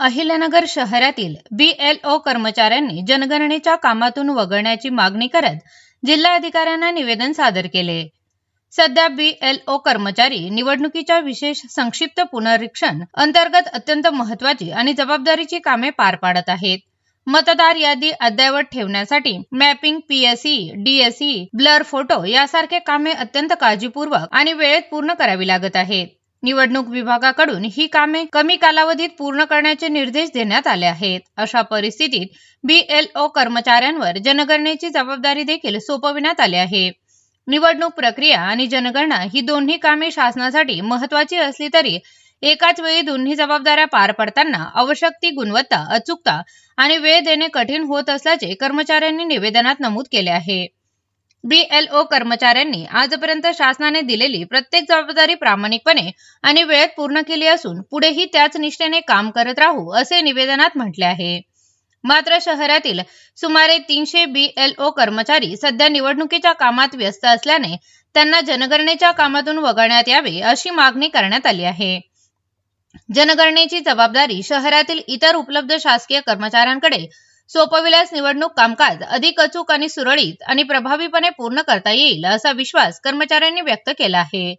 अहिल्यानगर शहरातील BLO कर्मचाऱ्यांनी जनगणनेच्या कामातून वगळण्याची मागणी करत जिल्हाधिकाऱ्यांना निवेदन सादर केले। सध्या BLO कर्मचारी निवडणुकीच्या विशेष संक्षिप्त पुनरीक्षण अंतर्गत अत्यंत महत्त्वाची आणि जबाबदारीची कामे पार पाडत आहेत। मतदार यादी अद्ययावत ठेवण्यासाठी mapping, PSE, DSE, blur photo यासारखे कामे अत्यंत काळजीपूर्वक आणि वेळेत पूर्ण करावी लागत आहेत। निवडणूक विभागाकडून ही कामे कमी कालावधीत पूर्ण करण्याचे निर्देश देण्यात आले आहेत। अशा परिस्थितीत BLO कर्मचाऱ्यांवर जनगणनेची जबाबदारी देखील सोपविण्यात आली आहे। निवडणूक प्रक्रिया आणि जनगणना ही दोन्ही कामे शासनासाठी महत्त्वाची असली तरी एकाच वेळी दोन्ही जबाबदाऱ्या पार पडताना आवश्यक ती गुणवत्ता, अचूकता आणि वेळ देणे कठीण होत असल्याचे कर्मचाऱ्यांनी निवेदनात नमूद केले आहे। BLO कर्मचाऱ्यांनी आजपर्यंत शासनाने दिलेली प्रत्येक जबाबदारी प्रामाणिकपणे आणि वेळेत पूर्ण केली असून पुढेही त्याच निष्ठेने काम करत राहू असे निवेदनात म्हटले आहे। मात्र शहरातील सुमारे 300 BLO कर्मचारी सध्या निवडणुकीच्या कामात व्यस्त असल्याने त्यांना जनगणनेच्या कामातून वगळण्यात यावे अशी मागणी करण्यात आली आहे। जनगणनेची जबाबदारी शहरातील इतर उपलब्ध शासकीय कर्मचाऱ्यांकडे सोपविल्यास निवडणूक कामकाज अधिक अचूक आणि सुरळीत आणि प्रभावीपणे पूर्ण करता येईल असा विश्वास कर्मचाऱ्यांनी व्यक्त केला आहे।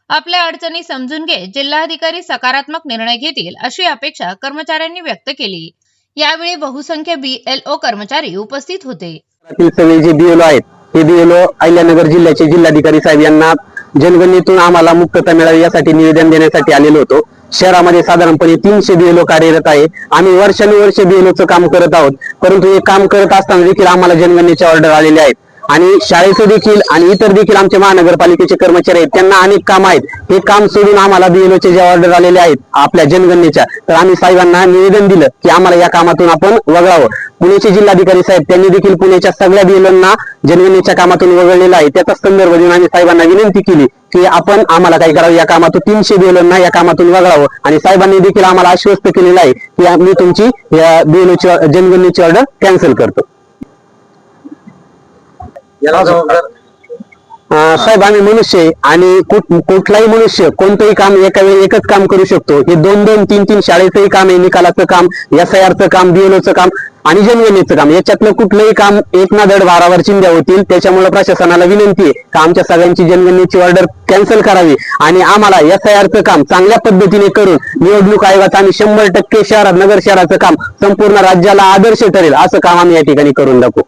आपल्या अडचणी समजून घेत जिल्हाधिकारी सकारात्मक निर्णय घेतील अशी अपेक्षा कर्मचाऱ्यांनी व्यक्त केली। यावेळी बहुसंख्य BLO कर्मचारी उपस्थित होते। सगळे जे BLO आहेत हे BLO अहिल्यानगर जिल्ह्याचे जिल्हाधिकारी साहेब यांना जनगणनेतून आम्हाला मुक्तता मिळावी यासाठी निवेदन देण्यासाठी आलेलो होतो। शहरामध्ये साधारणपणे 300 BLO कार्यरत आहे। आम्ही वर्षानुवर्षे BLOचं काम करत आहोत, परंतु हे काम करत असताना देखील आम्हाला जनगणनेचे ऑर्डर आलेले आहेत आणि शाळेचे देखील आणि इतर देखील आमचे महानगरपालिकेचे कर्मचारी आहेत, त्यांना अनेक काम आहेत। हे काम सोडून आम्हाला BLOचे जे ऑर्डर आलेले आहेत आपल्या जनगणनेच्या, तर आम्ही साहेबांना निवेदन दिलं की आम्हाला या कामातून आपण वगळावं। पुण्याचे जिल्हाधिकारी साहेब त्यांनी देखील पुण्याच्या सगळ्या BLOंना जनगणनेच्या कामातून वगळलेलं आहे। त्याचा संदर्भ देऊन आम्ही साहेबांना विनंती केली की आपण आम्हाला काय करावं, या कामातून 300 BLOंना या कामातून वगळावं आणि साहेबांनी देखील आम्हाला आश्वस्त केलेलं आहे की मी तुमची या BLOची जनगणनेची ऑर्डर कॅन्सल करतो। साहेब आम्ही मनुष्य आहे आणि कुठलाही मनुष्य कोणतंही काम एका वेळी एकच काम करू शकतो। हे 2-2, 3-3 शाळेचंही काम आहे, निकालाचं काम, SIRचं काम, BLOचं काम आणि जनगणनेचं काम, याच्यातलं कुठलंही काम एक ना धड भारावर चिंध्या होतील। त्याच्यामुळे प्रशासनाला विनंती आहे की आमच्या सगळ्यांची जनगणनेची ऑर्डर कॅन्सल करावी आणि आम्हाला SIRचं काम चांगल्या पद्धतीने करून निवडणूक आयोगाचं आम्ही 100% शहरात नगर शहराचं काम संपूर्ण राज्याला आदर्श ठरेल असं काम आम्ही या ठिकाणी करून दाखवू।